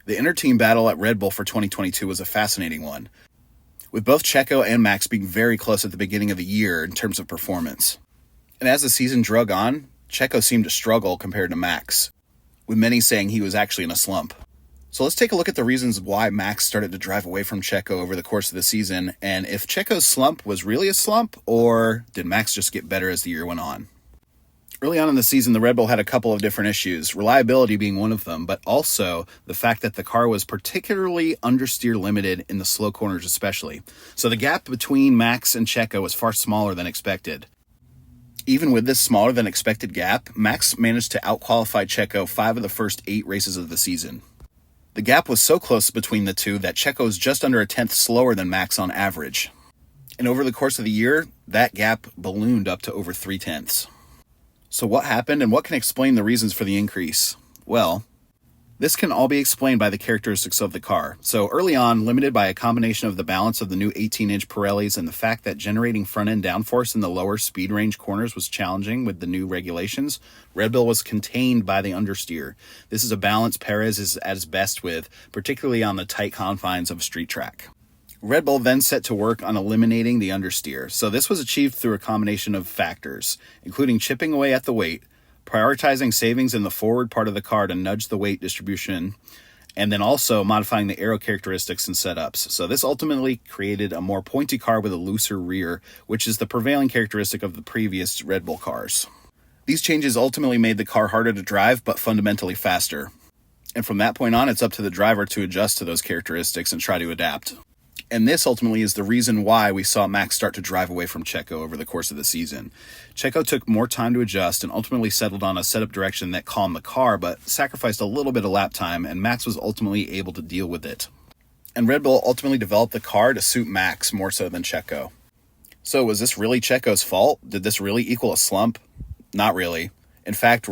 The inter-team battle at Red Bull for 2022 was a fascinating one, with both Checo and Max being very close at the beginning of the year in terms of performance. And as the season drug on, Checo seemed to struggle compared to Max, with many saying he was actually in a slump. So let's take a look at the reasons why Max started to drive away from Checo over the course of the season, and if Checo's slump was really a slump, or did Max just get better as the year went on? Early on in the season, the Red Bull had a couple of different issues, reliability being one of them, but also the fact that the car was particularly understeer limited in the slow corners especially. So the gap between Max and Checo was far smaller than expected. Even with this smaller than expected gap, Max managed to outqualify Checo 5 of the first 8 races of the season. The gap was so close between the two that Checo is just under a tenth slower than Max on average. And over the course of the year, that gap ballooned up to over 3/10. So what happened and what can explain the reasons for the increase? Well, this can all be explained by the characteristics of the car. So early on, limited by a combination of the balance of the new 18-inch Pirellis and the fact that generating front-end downforce in the lower speed range corners was challenging with the new regulations, Red Bull was contained by the understeer. This is a balance Perez is at his best with, particularly on the tight confines of a street track. Red Bull then set to work on eliminating the understeer. So this was achieved through a combination of factors, including chipping away at the weight, prioritizing savings in the forward part of the car to nudge the weight distribution, and then also modifying the aero characteristics and setups. So this ultimately created a more pointy car with a looser rear, which is the prevailing characteristic of the previous Red Bull cars. These changes ultimately made the car harder to drive, but fundamentally faster. And from that point on, it's up to the driver to adjust to those characteristics and try to adapt. And this ultimately is the reason why we saw Max start to drive away from Checo over the course of the season. Checo took more time to adjust and ultimately settled on a setup direction that calmed the car, but sacrificed a little bit of lap time, and Max was ultimately able to deal with it. And Red Bull ultimately developed the car to suit Max more so than Checo. So was this really Checo's fault? Did this really equal a slump? Not really. In fact,